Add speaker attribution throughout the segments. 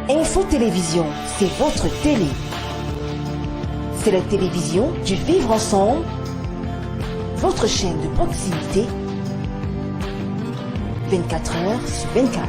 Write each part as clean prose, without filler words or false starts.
Speaker 1: Info Télévision, c'est votre télé. C'est la télévision du vivre ensemble, votre chaîne de proximité, 24 heures sur 24.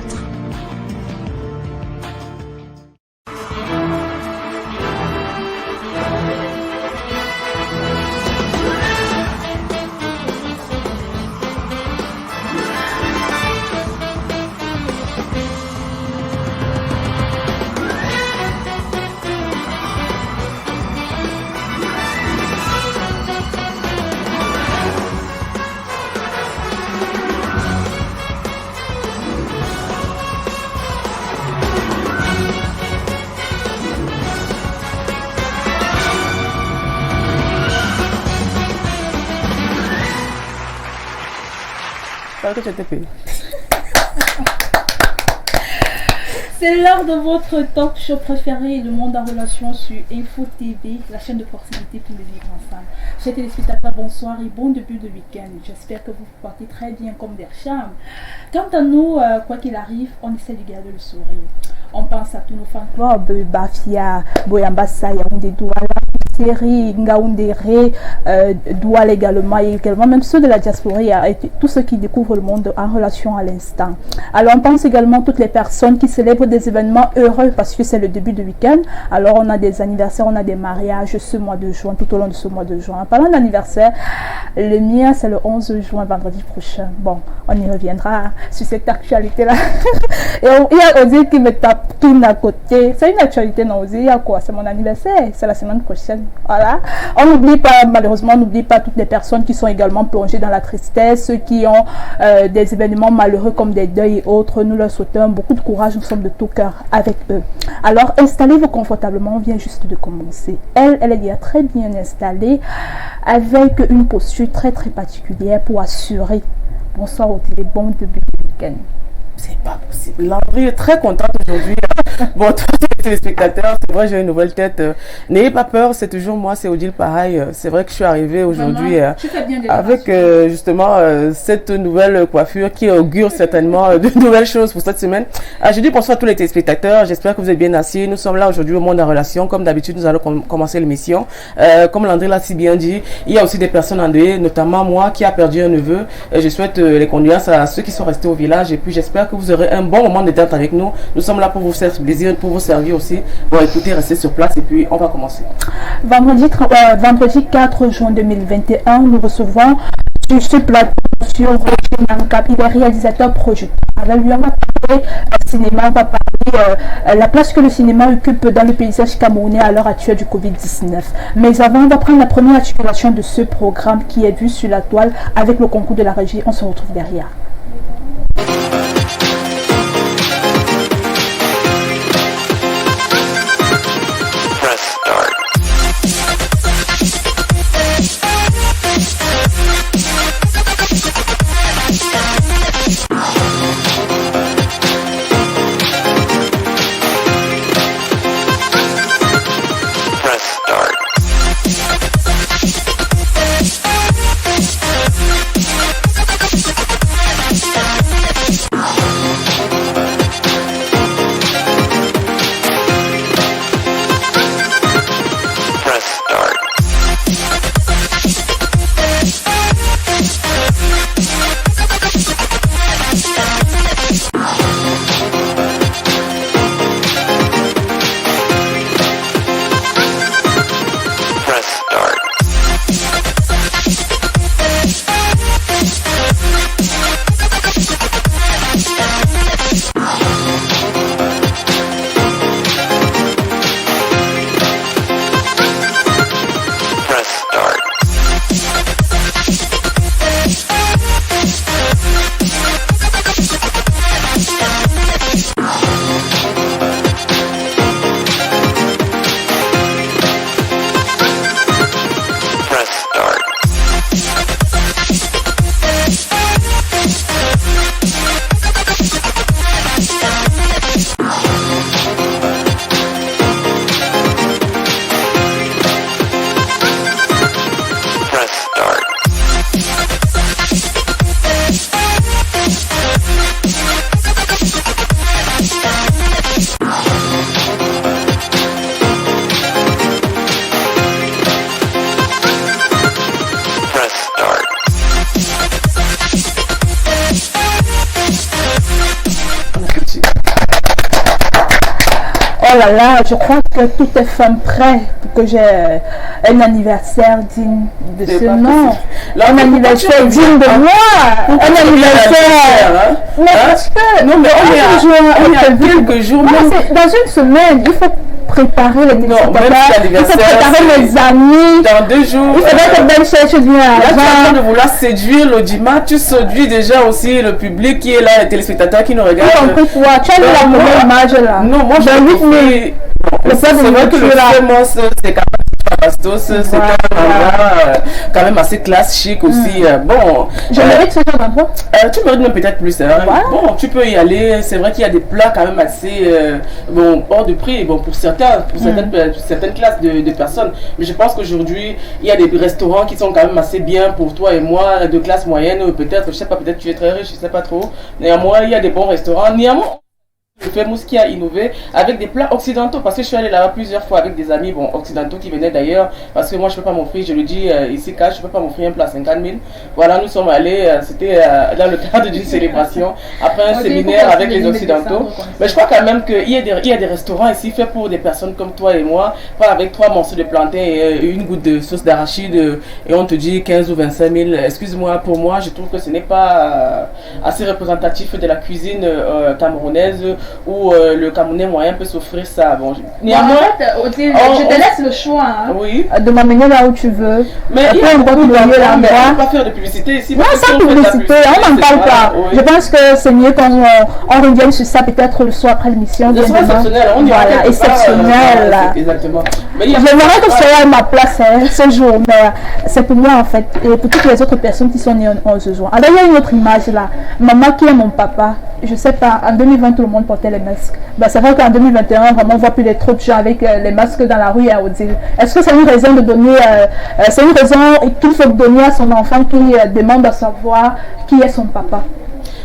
Speaker 2: C'est l'heure de votre talk show préféré, Le Monde en Relation sur Info TV, la chaîne de proximité pour le vivre ensemble. Chers téléspectateurs, bonsoir et bon début de week-end. J'espère que vous portez très bien comme des charmes. Quant à nous, quoi qu'il arrive, on essaie de garder le sourire. On pense à tous nos fans clubs, Bafia, Boyambassa, Yaoundé, Douala, Série, Ngaoundéré, Douala également, et également même ceux de la diaspora, et tous ceux qui découvrent le monde en relation à l'instant. Alors on pense également à toutes les personnes qui célèbrent des événements heureux parce que c'est le début du week-end. Alors on a des anniversaires, on a des mariages ce mois de juin, tout au long de ce mois de juin. En parlant d'anniversaire, le mien c'est le 11 juin, vendredi prochain. Bon, on y reviendra sur cette actualité-là. Et il y a Ozzy qui me tape tout à côté. C'est une actualité, non, Ozzy, il y a quoi? C'est mon anniversaire, c'est la semaine prochaine. Voilà. On n'oublie pas, malheureusement, on n'oublie pas toutes les personnes qui sont également plongées dans la tristesse, ceux qui ont des événements malheureux comme des deuils et autres. Nous leur souhaitons beaucoup de courage, nous sommes de tout cœur avec eux. Alors, installez-vous confortablement, on vient juste de commencer. Elle est déjà très bien installée, avec une posture très très particulière pour assurer. Bonsoir au télé, bon début du week-end.
Speaker 3: C'est pas possible. Landry est très contente aujourd'hui. Bon, tous les téléspectateurs, c'est vrai, j'ai une nouvelle tête. N'ayez pas peur, c'est toujours moi, c'est Odile pareil. C'est vrai que je suis arrivée aujourd'hui avec justement cette nouvelle coiffure qui augure certainement de nouvelles choses pour cette semaine. Je dis bonsoir à tous les téléspectateurs, j'espère que vous êtes bien assis. Nous sommes là aujourd'hui au Monde en Relation. Comme d'habitude, nous allons commencer l'émission. Comme Landry l'a si bien dit, il y a aussi des personnes endeuillées, notamment moi qui a perdu un neveu. Je souhaite les condoléances à ceux qui sont restés au village et puis j'espère que vous aurez un bon moment de détente avec nous. Nous sommes là pour vous faire plaisir, pour vous servir aussi. Bon, écoutez, restez sur place et puis on va commencer.
Speaker 2: Vendredi 4 juin 2021, nous recevons sur ce plateau sur Roger Mankap, il est réalisateur producteur. Alors lui, on va parler cinéma, on va parler la place que le cinéma occupe dans le paysage camerounais à l'heure actuelle du Covid-19. Mais avant, on va prendre la première articulation de ce programme qui est vu sur la toile avec le concours de la régie. On se retrouve derrière. Oh là là, je crois que toutes les femmes prêtes pour que j'ai un anniversaire digne de ce nom. Un anniversaire digne de moi. Un anniversaire. Mais parce que...
Speaker 3: Non, mais on est à quelques jours.
Speaker 2: Dans une semaine, il faut préparer l'anniversaire. Il faut préparer mes amis.
Speaker 3: Dans 2 jours.
Speaker 2: Il faudrait que Ben cherche du
Speaker 3: argent. Là, tu es en train de vouloir séduire l'audimat. Tu séduis déjà aussi le public qui est là, les téléspectateurs qui nous regardent.
Speaker 2: Tu as compris quoi? Tu as vu la première image là?
Speaker 3: Non, moi j'ai compris. C'est vrai que le Femos, c'est quand même Bastos, c'est quand même assez classe, chic aussi. Bon.
Speaker 2: Je mérite ce genre d'emploi?
Speaker 3: Tu mérites même peut-être plus. Hein. Bon, tu peux y aller. C'est vrai qu'il y a des plats quand même assez hors de prix. Bon, pour certaines classes de personnes. Mais je pense qu'aujourd'hui, il y a des restaurants qui sont quand même assez bien pour toi et moi, de classe moyenne. Peut-être, je sais pas, peut-être tu es très riche, je sais pas trop. Néanmoins, il y a des bons restaurants. Néanmoins, le Femos qui a innové avec des plats occidentaux, parce que je suis allé là-bas plusieurs fois avec des amis occidentaux qui venaient d'ailleurs, parce que moi je peux pas m'offrir, je le dis ici cash, je peux pas m'offrir un plat à 50 000. Voilà, nous sommes allés, c'était dans le cadre d'une célébration, après un séminaire avec les occidentaux. Mais je crois quand même qu'il y a des restaurants ici faits pour des personnes comme toi et moi, pas avec 3 morceaux de plantain et une goutte de sauce d'arachide et on te dit 15 ou 25 000. Excuse-moi, pour moi je trouve que ce n'est pas assez représentatif de la cuisine camerounaise, où le Camerounais moyen peut s'offrir ça. Bon, néanmoins,
Speaker 2: je te laisse le choix de m'amener là où tu veux.
Speaker 3: Mais il y a beaucoup de là, mais on ne peut pas faire de publicité ici.
Speaker 2: Non, sans publicité, on n'en parle pas. Oui. Je pense que c'est mieux quand on revienne sur ça peut-être le soir après l'émission.
Speaker 3: Ce sera exceptionnel.
Speaker 2: Voilà, exceptionnel.
Speaker 3: Exactement.
Speaker 2: J'aimerais que ce soit à ma place ce jour, mais c'est pour moi en fait, et pour toutes les autres personnes qui sont nées en ce jour. Alors il y a une autre image là. Maman qui est mon papa. Je sais pas, en 2020 tout le monde portait les masques. Ben, c'est vrai qu'en 2021, vraiment, on voit plus trop de gens avec les masques dans la rue à Odile. Est-ce que c'est une raison de donner, c'est une raison qu'il faut donner à son enfant qui demande à savoir qui est son papa?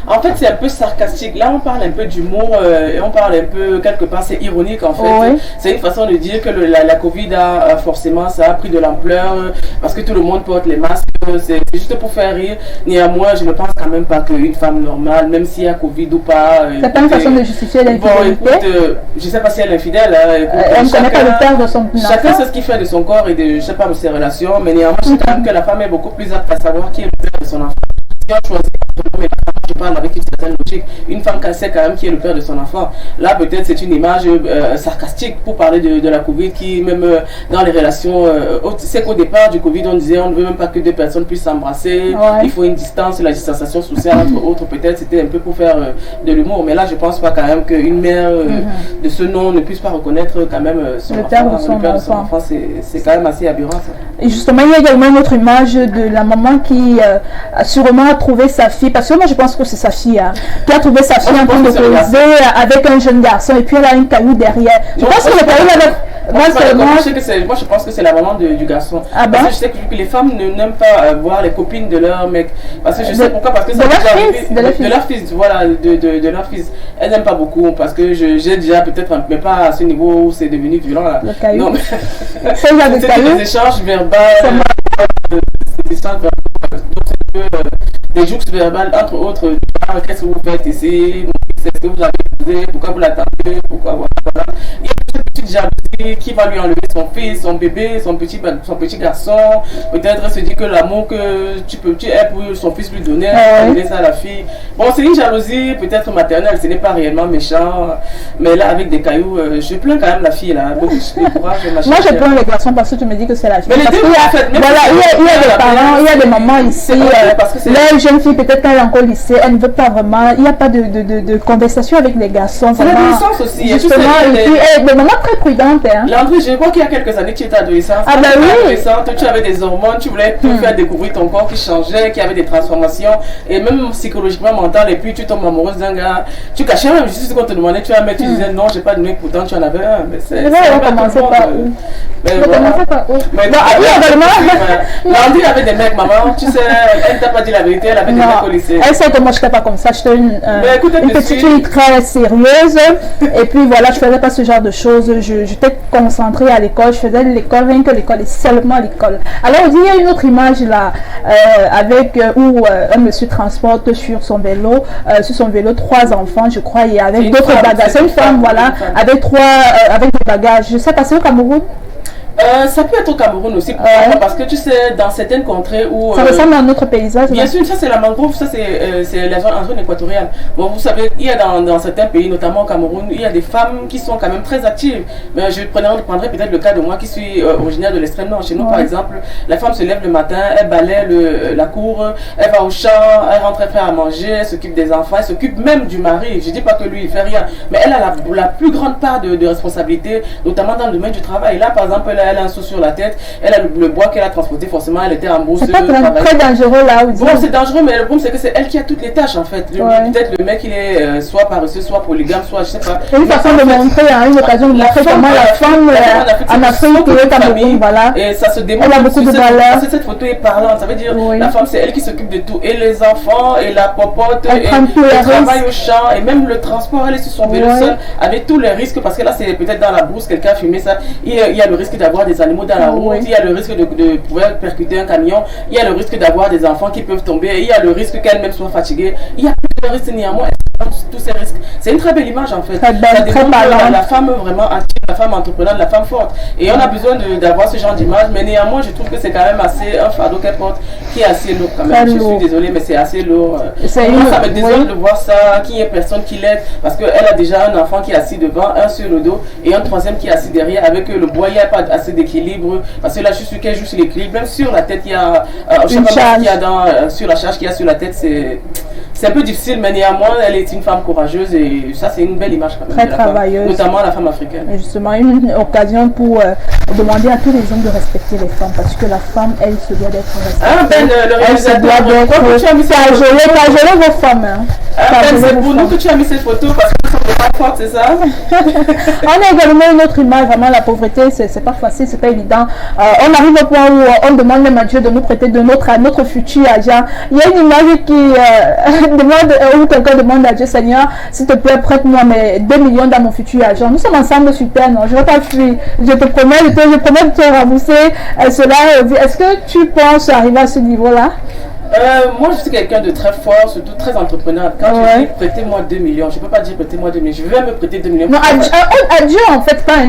Speaker 3: En fait, c'est un peu sarcastique. Là, on parle un peu d'humour et on parle un peu, quelque part, c'est ironique en fait.
Speaker 2: Oui.
Speaker 3: C'est une façon de dire que la Covid a forcément, ça a pris de l'ampleur parce que tout le monde porte les masques. C'est juste pour faire rire. Néanmoins, je ne pense quand même pas qu'une femme normale, même s'il y a Covid ou pas.
Speaker 2: C'est pas une façon de justifier l'infidélité.
Speaker 3: Bon, écoute, je ne sais pas si elle est infidèle.
Speaker 2: Elle ne connaît pas le père de son enfant.
Speaker 3: Chacun sait ce qu'il fait de son corps et de, je sais pas, de ses relations. Mais néanmoins, je sais quand même que la femme est beaucoup plus apte à savoir qui est le père de son enfant. Si on choisit entre l'homme et la femme, je parle avec une certaine logique. Une femme qui sait quand même qui est le père de son enfant. Là, peut-être c'est une image sarcastique pour parler de la Covid qui, même dans les relations, c'est qu'au départ du Covid, on disait on ne veut même pas que 2 personnes puissent s'embrasser. Il faut une distance, la distanciation sociale entre autres. Peut-être c'était un peu pour faire de l'humour. Mais là, je pense pas quand même qu'une mère de ce nom ne puisse pas reconnaître quand même son
Speaker 2: le
Speaker 3: enfant.
Speaker 2: père de son
Speaker 3: enfant. C'est quand même assez aberrant ça.
Speaker 2: Et justement, il y a également une autre image de la maman qui a sûrement trouvé sa fille, parce que moi je pense que c'est sa fille, qui a trouvé sa fille en train de poser avec un jeune garçon et puis elle a un caillou derrière. Je pense que le caillou avec...
Speaker 3: Moi je pense que c'est la maman du garçon.
Speaker 2: Ah ben?
Speaker 3: Parce que je sais que les femmes n'aiment pas voir les copines de leur mec. Parce que je sais pourquoi, parce que ça de leur fils, voilà, de leur fils. Elles n'aiment pas beaucoup parce que j'ai déjà peut-être, mais pas à ce niveau où c'est devenu violent là.
Speaker 2: Le caillou.
Speaker 3: Non, mais
Speaker 2: c'est
Speaker 3: des échanges verbaux. Des jouxtes verbales, entre autres, qu'est-ce que vous faites ici, est-ce que vous avez posé, pourquoi vous l'attendez, pourquoi voilà. Il y a une petite jalousie qui va lui enlever son fils, son bébé, son petit garçon. Peut-être elle se dit que l'amour que tu es pour son fils lui donner, donner ça à la fille. Bon, c'est une jalousie peut-être maternelle, ce n'est pas réellement méchant, mais là avec des cailloux, je plains quand même la fille là. Donc, moi
Speaker 2: je plains les garçons parce que tu me dis que c'est la fille.
Speaker 3: Mais
Speaker 2: parce qu'il y a des parents, il y a des mamans ici. La jeune fille, peut-être qu'elle est encore au lycée, elle ne veut pas vraiment, il n'y a pas de conversation avec les garçons.
Speaker 3: C'est l'adolescence aussi.
Speaker 2: Justement, et puis des mamans très prudentes.
Speaker 3: Landry, je crois qu'il y a quelques années, tu étais adolescente.
Speaker 2: Ah ben oui.
Speaker 3: Tu avais des hormones, tu voulais tout faire découvrir ton corps qui changeait, qui avait des transformations, et même psychologiquement, mental, et puis tu tombes amoureuse d'un gars. Tu cachais même, je sais qu'on te demandait, tu as mais tu disais non, j'ai pas de mec, pourtant tu en avais un. Mais c'est
Speaker 2: commencé par où?
Speaker 3: Mais non, Landry avait des mecs, maman, tu sais, elle t'a pas dit la vérité, elle avait des mecs au lycée.
Speaker 2: Elle sait que moi je n'étais pas comme ça, j'étais une petite fille très sérieuse, et puis voilà, je faisais pas ce genre de choses. chose, j'étais concentrée à l'école, je faisais l'école, rien que l'école et seulement l'école. Alors il y a une autre image là, avec où un monsieur transporte sur son vélo 3 enfants, je crois, et avec d'autres bagages. C'est une femme, voilà, avec des bagages. Je sais pas, c'est au Cameroun?
Speaker 3: Ça peut être au Cameroun aussi, parce que tu sais, dans certaines contrées où...
Speaker 2: Ça ressemble à notre paysage.
Speaker 3: Bien sûr, ça c'est la mangrove, ça c'est la zone équatoriale. Bon, vous savez, il y a dans certains pays, notamment au Cameroun, il y a des femmes qui sont quand même très actives. Mais je prendrai peut-être le cas de moi qui suis originaire de l'extrême nord. Chez nous, par exemple, la femme se lève le matin, elle balaie la cour, elle va au champ, elle rentre, elle fait à manger, elle s'occupe des enfants, elle s'occupe même du mari. Je dis pas que lui, il fait rien, mais elle a la plus grande part de responsabilité, notamment dans le domaine du travail. Là, par exemple, elle a un seau sur la tête, elle a le bois qu'elle a transporté, forcément elle était en bourse.
Speaker 2: C'est pas très dangereux là.
Speaker 3: Bon, c'est dangereux, mais le problème c'est que c'est elle qui a toutes les tâches en fait. Peut-être le mec il est soit paresseux, soit polygame, soit je sais pas.
Speaker 2: C'est une façon de montrer, une occasion de montrer comment la femme en Afrique est Cameroun, voilà.
Speaker 3: Et ça se démontre.
Speaker 2: Elle a beaucoup de valeur.
Speaker 3: Cette photo est parlante, ça veut dire la femme c'est elle qui s'occupe de tout, et les enfants, et la popote,
Speaker 2: et
Speaker 3: le travail au champ, et même le transport, elle est sur son vélo seul, avec tous les risques, parce que là c'est peut-être dans la brousse, quelqu'un a filmé ça, il y a le risque d'avoir des animaux dans la route, il y a le risque de pouvoir percuter un camion, il y a le risque d'avoir des enfants qui peuvent tomber, il y a le risque qu'elle-même soit fatiguée, il y a plusieurs risques néanmoins. Tous ces risques. C'est une très belle image en fait.
Speaker 2: Très belle,
Speaker 3: ça démontre la femme vraiment active, la femme entreprenante, la femme forte. Et on a besoin d'avoir ce genre d'image, mais néanmoins je trouve que c'est quand même assez un fardeau qu'elle porte qui est assez lourd quand même. Je suis désolée, mais c'est assez lourd. Ça me désole de voir ça, qu'il n'y ait personne qui l'aide, parce qu'elle a déjà un enfant qui est assis devant, un sur le dos et un troisième qui est assis derrière. Avec le bois, il n'y a pas assez d'équilibre, parce que là je suis sûr qu'elle joue sur l'équilibre. Même sur la tête, il y a une charge qu'il y a sur la charge qu'il y a sur la tête, c'est un peu difficile, mais néanmoins elle est une femme courageuse, et ça c'est une belle image quand même.
Speaker 2: Très travailleuse.
Speaker 3: Notamment la femme africaine.
Speaker 2: Et justement, une occasion pour demander à tous les hommes de respecter les femmes, parce que la femme, elle se doit d'être respectée.
Speaker 3: Ah ben le réalisateur,
Speaker 2: pourquoi tu as mis ça? Cajoler vos femmes.
Speaker 3: C'est pour nous que tu as mis cette photo, parce que nous sommes des femmes fortes, c'est ça?
Speaker 2: On a également une autre image, vraiment la pauvreté, c'est pas facile, c'est pas évident. On arrive au point où on demande même à Dieu de nous prêter de notre futur argent. Il y a une image qui où quelqu'un demande à Dieu, Seigneur, s'il te plaît, prête-moi 2 millions dans mon futur argent. Nous sommes ensemble, super, non, je ne vais pas fuir. Je te promets, de te rembourser cela. Est-ce que tu penses arriver à ce niveau-là?
Speaker 3: Moi je suis quelqu'un de très fort, surtout très entrepreneur. Quand je dis prêtez-moi 2 millions, je ne peux pas dire prêtez-moi 2 millions, je vais me prêter 2 millions.
Speaker 2: Non, à Dieu en fait pas.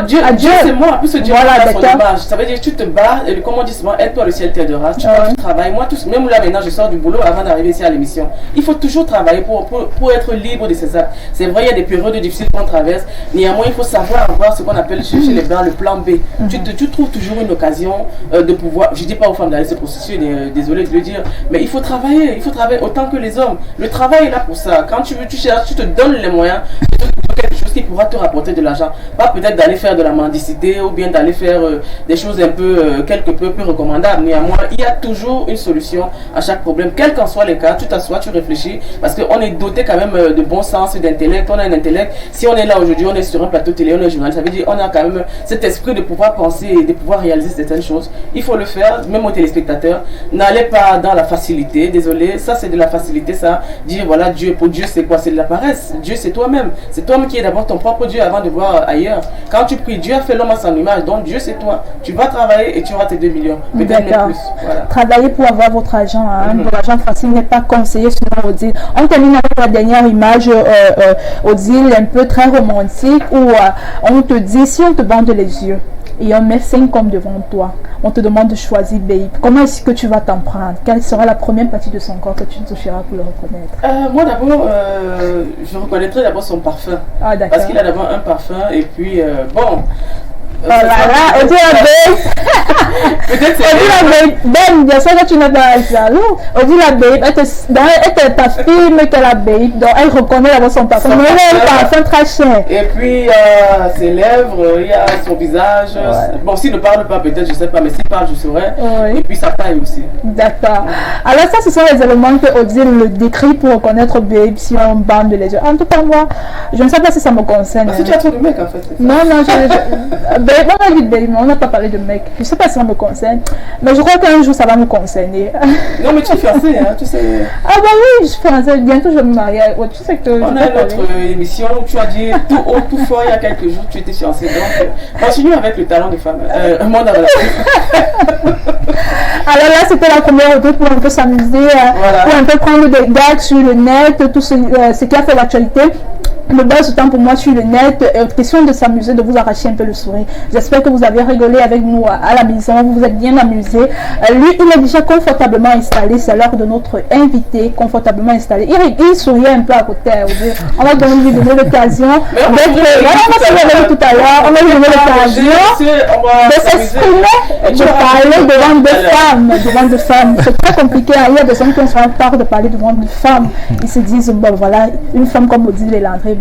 Speaker 3: Dieu c'est moi, en plus Dieu a son image. Ça veut dire que tu te bats, et comme on dit souvent, aide-toi le ciel t'aidera. Tu travailles, moi même là maintenant je sors du boulot avant d'arriver ici à l'émission. Il faut toujours travailler pour être libre de ses actes. C'est vrai, il y a des périodes difficiles qu'on traverse, néanmoins il faut savoir avoir ce qu'on appelle chez les blancs le plan B. Tu trouves toujours une occasion de pouvoir, je ne dis pas aux femmes d'aller se prostituer, désolé de le dire, mais il faut travailler autant que les hommes. Le travail est là pour ça. Quand tu cherches, tu te donnes les moyens de quelque chose qui pourra te rapporter de l'argent. Pas peut-être d'aller faire de la mendicité ou bien d'aller faire des choses un peu, quelque peu recommandables. Néanmoins, il y a toujours une solution à chaque problème. Quel qu'en soit les cas, tu t'assois, tu réfléchis, parce qu'on est doté quand même de bon sens et d'intellect. On a un intellect. Si on est là aujourd'hui, on est sur un plateau télé, on est journaliste, ça veut dire on a quand même cet esprit de pouvoir penser et de pouvoir réaliser certaines choses. Il faut le faire, même aux téléspectateurs. N'allez pas dans la facilité, désolé, ça c'est de la facilité, ça. Dire voilà, Dieu, pour Dieu c'est quoi? C'est de la paresse. Dieu c'est toi-même. C'est toi-même qui est d'abord ton propre Dieu avant de voir ailleurs. Quand tu pries, Dieu a fait l'homme à son image, donc Dieu c'est toi. Tu vas travailler et tu auras tes 2 millions. Peut-être même plus. Voilà.
Speaker 2: Travailler pour avoir votre argent, l'argent facile n'est pas conseillé selon Odile. On termine avec la dernière image, Odile, un peu très romantique, où on te dit, si on te bande les yeux et on met 5 hommes devant toi, on te demande de choisir Babe, comment est-ce que tu vas t'en prendre? Quelle sera la première partie de son corps que tu toucheras pour le reconnaître?
Speaker 3: Moi d'abord, je reconnaîtrai d'abord son parfum.
Speaker 2: Ah, d'accord.
Speaker 3: Parce qu'il a d'abord un parfum, et puis bon.
Speaker 2: Oh là là, Odile la Babe.
Speaker 3: Peut-être c'est
Speaker 2: Odile la Babe. Ben, bien sûr que tu n'es pas jaloux. Odile la Babe, elle t'affirme qu'elle a Babe, donc elle reconnaît d'abord son parfum. Mais elle a un parfum très cher.
Speaker 3: Et puis ses lèvres, il y a son visage. Bon, s'il ne parle pas, peut-être, je ne sais pas, mais s'il parle, je saurais. Et puis sa taille aussi.
Speaker 2: D'accord. Alors ça, ce sont les éléments que Odile le décrit pour reconnaître Babe si on bande les yeux. En tout cas, moi, je ne sais pas si ça me concerne.
Speaker 3: Parce que tu as trop de mecs en fait.
Speaker 2: Non, on a dit Belly, mais on n'a pas parlé de mec. Je ne sais pas si ça me concerne, mais je crois qu'un jour ça va me concerner.
Speaker 3: Non, mais tu es fiancée, hein, tu sais.
Speaker 2: Ah bah oui, je suis fiancée, bientôt je vais me marier. Ouais, tu sais que
Speaker 3: on a une autre émission où tu as dit tout haut, tout fort, il y a quelques jours, tu étais fiancée. Donc, continue avec le talent de femme. Un monde à
Speaker 2: Alors là, c'était la première vidéo pour un peu s'amuser, pour un peu prendre des gags sur le net, tout ce qui a fait l'actualité. Le buzz temps pour moi sur le net, question de s'amuser, de vous arracher un peu le sourire. J'espère que vous avez rigolé avec nous à la maison, vous vous êtes bien amusés. Lui, il est déjà confortablement installé, c'est l'heure de notre invité, confortablement installé. Il souriait un peu à côté. On va donc lui donner l'occasion. On va se tout à l'heure, on va lui donner l'occasion de s'exprimer, de parler devant deux femmes. C'est très compliqué, il y a des hommes qui ont peur de parler devant des femmes. Ils se disent, bon voilà, une femme comme Odile et Landry,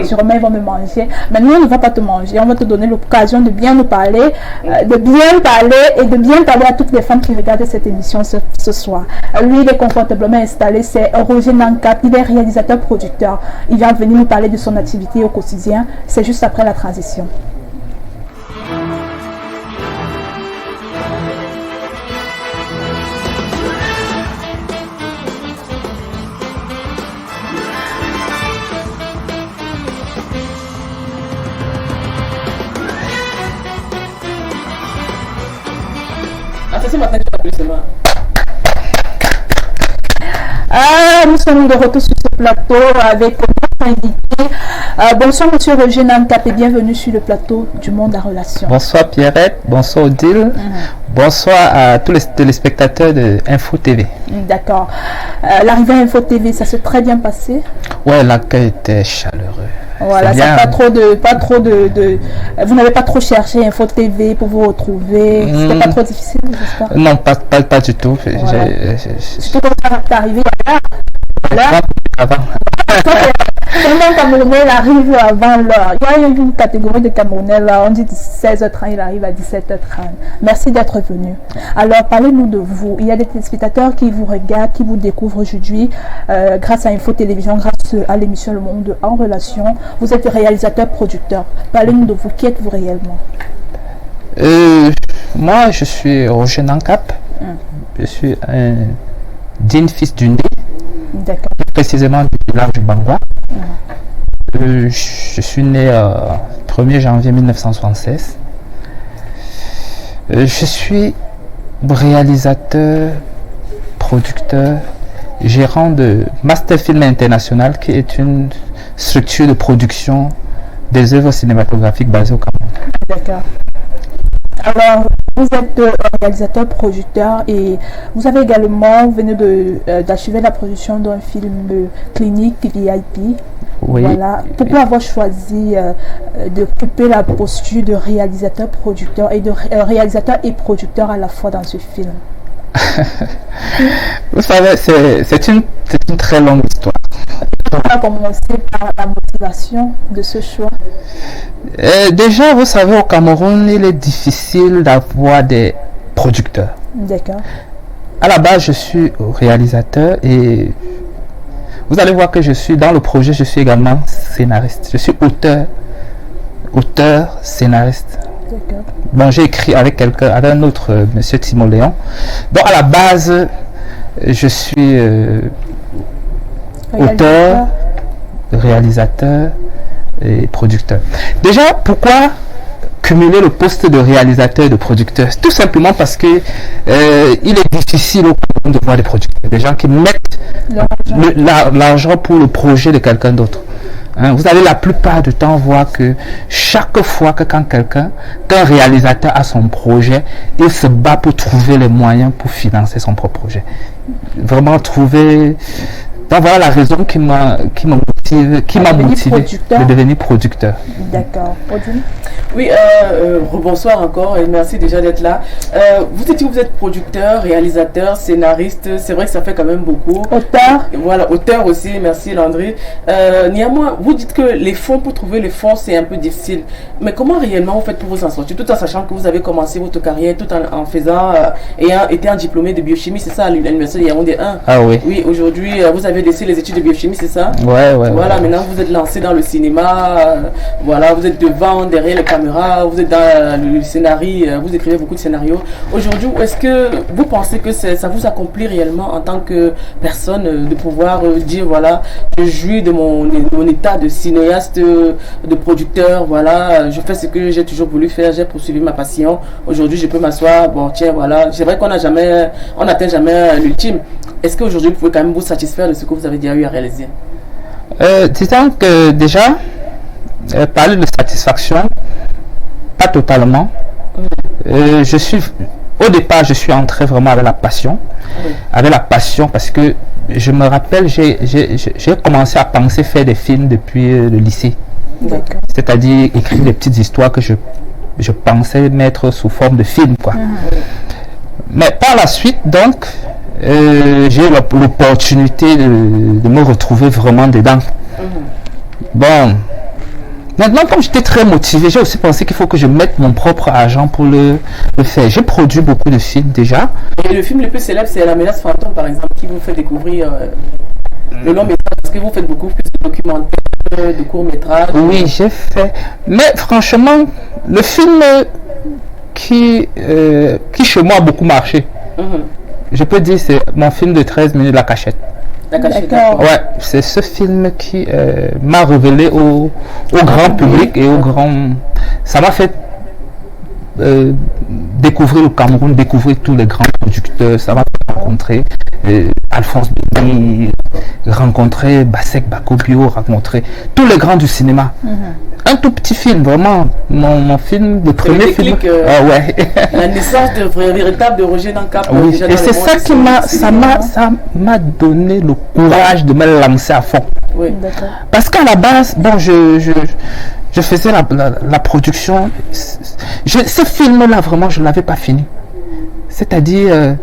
Speaker 2: sûrement ils vont me manger. Mais nous, on ne va pas te manger. On va te donner l'occasion de bien nous parler, de bien parler et de bien parler à toutes les femmes qui regardent cette émission ce soir. Lui, il est confortablement installé. C'est Roger Nankap. Il est réalisateur-producteur. Il vient venir nous parler de son activité au quotidien. C'est juste après la transition. Nous sommes de retour sur ce plateau avec notre invité. Bonsoir Monsieur Roger Nankap et bienvenue sur le plateau du Monde à Relations.
Speaker 4: Bonsoir Pierrette, bonsoir Odile, bonsoir à tous les téléspectateurs de Info TV.
Speaker 2: D'accord. L'arrivée à Info TV, ça s'est très bien passé?
Speaker 4: Ouais, l'accueil était chaleureux.
Speaker 2: Voilà, ça vous n'avez pas trop cherché Info TV pour vous retrouver. C'était pas trop difficile, j'espère.
Speaker 4: Non, pas du tout.
Speaker 2: Voilà. Surtout quand t'es arrivé avant. Tellement Camerounais arrive avant l'heure. Il y a une catégorie de Camerounais là, on dit 16h30, il arrive à 17h30. Merci d'être venu. Alors, parlez-nous de vous. Il y a des téléspectateurs qui vous regardent, qui vous découvrent aujourd'hui grâce à Info Télévision, grâce à l'émission Le Monde en Relation. Vous êtes réalisateur-producteur. Parlez-nous de vous. Qui êtes-vous réellement?
Speaker 4: Moi, je suis Roger Nankap. Je suis un digne fils d'une dé.
Speaker 2: D'accord.
Speaker 4: Précisément du village du Bangwa. Je suis né le 1er janvier 1976. Je suis réalisateur, producteur, gérant de Master Film International, qui est une structure de production des œuvres cinématographiques basée au Cameroun.
Speaker 2: D'accord. Alors, vous êtes réalisateur, producteur et vous avez également, vous venez d'achever la production d'un film clinique VIP.
Speaker 4: Oui.
Speaker 2: Voilà. Pourquoi avoir choisi d'occuper la posture de réalisateur, producteur et de réalisateur et producteur à la fois dans ce film?
Speaker 4: Vous savez, c'est une très longue histoire.
Speaker 2: On va commencer par la motivation de ce choix.
Speaker 4: Déjà, vous savez, au Cameroun, il est difficile d'avoir des producteurs.
Speaker 2: D'accord.
Speaker 4: À la base, je suis réalisateur et vous allez voir que je suis dans le projet, je suis également scénariste. Je suis auteur, scénariste.
Speaker 2: D'accord.
Speaker 4: Bon, j'ai écrit avec un autre, monsieur Timon Léon. Donc, à la base, je suis auteur, réalisateur et producteur. Déjà, pourquoi cumuler le poste de réalisateur et de producteur? Tout simplement parce que il est difficile au Cameroun de voir des producteurs, des gens qui mettent l'argent pour le projet de quelqu'un d'autre. Hein, vous allez la plupart du temps voir que chaque fois qu'un réalisateur a son projet, il se bat pour trouver les moyens pour financer son propre projet. Vraiment trouver. Donc voilà la raison qui m'a motivé de devenir producteur.
Speaker 2: D'accord.
Speaker 3: Oui, bonsoir encore et merci déjà d'être là. Vous dites que vous êtes producteur, réalisateur, scénariste. C'est vrai que ça fait quand même beaucoup.
Speaker 2: Auteur.
Speaker 3: Voilà, auteur aussi. Merci Landry. Néanmoins, vous dites que les fonds, pour trouver les fonds, c'est un peu difficile. Mais comment réellement vous faites pour vous en sortir, tout en sachant que vous avez commencé votre carrière, tout en faisant, ayant été un diplômé de biochimie, c'est ça, à l'université de Yaoundé 1.
Speaker 4: Ah oui.
Speaker 3: Oui, aujourd'hui, vous avez avez laissé les études de biochimie, c'est ça?
Speaker 4: Ouais.
Speaker 3: Voilà, maintenant vous êtes lancé dans le cinéma, voilà, vous êtes devant, derrière les caméras, vous êtes dans le scénario, vous écrivez beaucoup de scénarios. Aujourd'hui, est-ce que vous pensez que ça vous accomplit réellement en tant que personne de pouvoir dire, voilà, je jouis de mon état de cinéaste, de producteur, voilà, je fais ce que j'ai toujours voulu faire, j'ai poursuivi ma passion. Aujourd'hui, je peux m'asseoir, bon, tiens, voilà, c'est vrai qu'on n'atteint jamais l'ultime. Est-ce qu'aujourd'hui, vous pouvez quand même vous satisfaire de ce que vous avez déjà eu à réaliser?
Speaker 4: Disons que déjà, parler de satisfaction, pas totalement. Au départ, je suis entré vraiment avec la passion. Oui. Avec la passion parce que je me rappelle, j'ai commencé à penser faire des films depuis le lycée. C'est-à-dire écrire des petites histoires que je pensais mettre sous forme de film, quoi. Mais par la suite, donc, j'ai eu l'opportunité de me retrouver vraiment dedans. Bon, maintenant, comme j'étais très motivé, j'ai aussi pensé qu'il faut que je mette mon propre argent pour le faire. J'ai produit beaucoup de films déjà.
Speaker 3: Et le film le plus célèbre, c'est La Menace Fantôme, par exemple, qui vous fait découvrir le long métrage, parce que vous faites beaucoup plus de documentaires, de courts métrages.
Speaker 4: Oui, j'ai fait. Mais franchement, le film qui chez moi a beaucoup marché, je peux dire, c'est mon film de 13 minutes, La Cachette.
Speaker 3: La Cachette.
Speaker 4: Ouais, c'est ce film qui m'a révélé au grand public et au grand... Ça m'a fait découvrir le Cameroun, découvrir tous les grands producteurs. Ça m'a fait rencontrer Alphonse Béni, rencontrer Bassek Bakobio, rencontrer tous les grands du cinéma. Un tout petit film, vraiment, mon film, le premier film. Ouais.
Speaker 3: La naissance de véritable de Roger Dankap.
Speaker 4: Oui, et c'est ça qui m'a donné le courage de me lancer à fond.
Speaker 3: Oui.
Speaker 4: Parce qu'à la base, bon, je faisais la production. Ce film-là, vraiment, je ne l'avais pas fini. C'est-à-dire,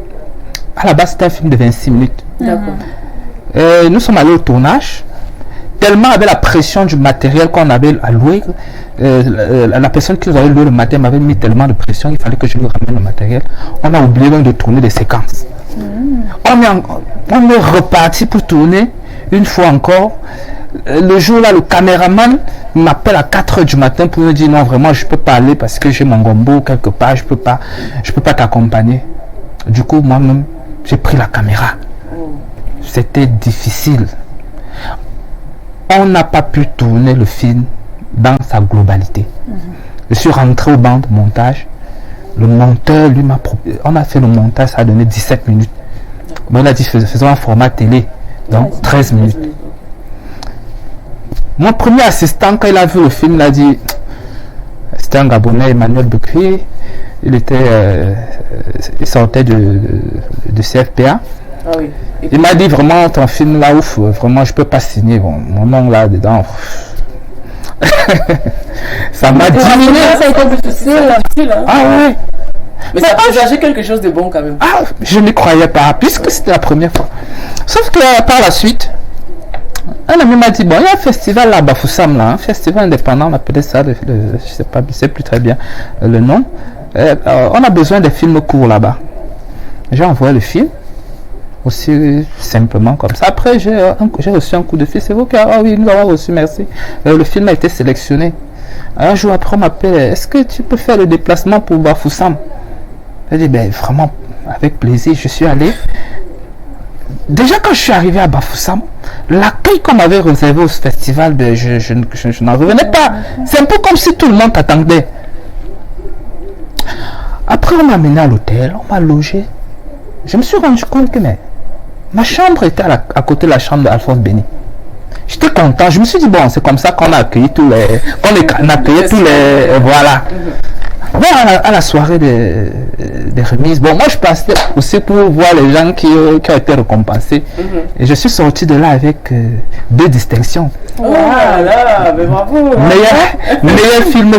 Speaker 4: à la base, c'était un film de 26 minutes. D'accord. Nous sommes allés au tournage. Tellement avec la pression du matériel qu'on avait à louer, la personne qui nous avait loué le matériel m'avait mis tellement de pression, il fallait que je lui ramène le matériel. On a oublié même de tourner des séquences. On est reparti pour tourner une fois encore. Le jour-là, le caméraman m'appelle à 4h du matin pour me dire non, vraiment, je ne peux pas aller parce que j'ai mon gombo quelque part, je peux pas t'accompagner. Du coup, moi-même, j'ai pris la caméra. C'était difficile. On n'a pas pu tourner le film dans sa globalité. Je suis rentré au banc de montage. Le monteur, lui, on a fait le montage, ça a donné 17 minutes. Mais on a dit, faisons un format télé, donc 13 minutes. Mon premier assistant, quand il a vu le film, il a dit, c'était un Gabonais, Emmanuel Bekri, il sortait de CFPA. Ah oui. Il m'a dit vraiment ton film là ouf, vraiment je peux pas signer mon nom là dedans. Ça m'a diminué.
Speaker 3: Ça a été difficile.
Speaker 4: Ah ouais.
Speaker 3: Mais ça a présagé quelque chose de bon quand même.
Speaker 4: Ah, je n'y croyais pas puisque c'était la première fois. Sauf que par la suite, un ami m'a dit bon, il y a un festival là, Bafoussam là, un festival indépendant, on appelait ça, je sais plus très bien le nom. On a besoin des films courts là-bas. J'ai envoyé le film. Aussi simplement comme ça. Après, j'ai reçu un coup de fil. C'est vous qui oui, nous avons reçu, merci. Le film a été sélectionné. Un jour après, on m'appelle. Est-ce que tu peux faire le déplacement pour Bafoussam? J'ai dit, ben vraiment, avec plaisir, je suis allé. Déjà, quand je suis arrivé à Bafoussam, l'accueil qu'on m'avait réservé au festival, ben, je n'en revenais pas. C'est un peu comme si tout le monde t'attendait. Après, on m'a amené à l'hôtel, on m'a logé. Je me suis rendu compte que ma chambre était à côté de la chambre d'Alphonse Béni. J'étais content. Je me suis dit, bon, c'est comme ça qu'on a accueilli tous les... Voilà. Bon, à la soirée des remises, bon, moi je passais aussi pour voir les gens qui ont été récompensés. Et je suis sorti de là avec 2 distinctions.
Speaker 3: Oh là, mais bravo!
Speaker 4: Meilleur film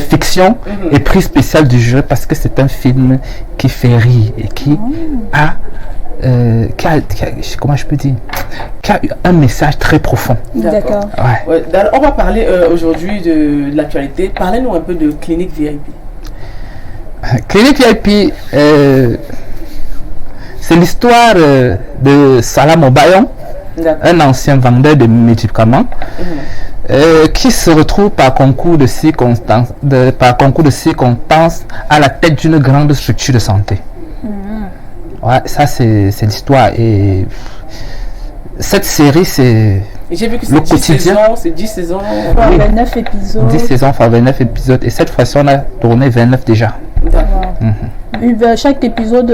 Speaker 4: fiction et prix spécial du jury parce que c'est un film qui fait rire et qui a comment je peux dire, qui a un message très profond.
Speaker 3: D'accord. Ouais. On va parler aujourd'hui de l'actualité. Parlez-nous un peu de Clinique VIP.
Speaker 4: Clinique VIP, c'est l'histoire de Salam Obayon, un ancien vendeur de médicaments, qui se retrouve par concours de circonstances, à la tête d'une grande structure de santé. Ouais, ça c'est l'histoire. Et cette série, c'est
Speaker 3: j'ai vu que
Speaker 4: le quotidien.
Speaker 3: C'est 10 saisons.
Speaker 2: Oui. 29 épisodes.
Speaker 4: 10 saisons, enfin 29 épisodes. Et cette fois-ci, on a tourné 29 déjà.
Speaker 2: Chaque épisode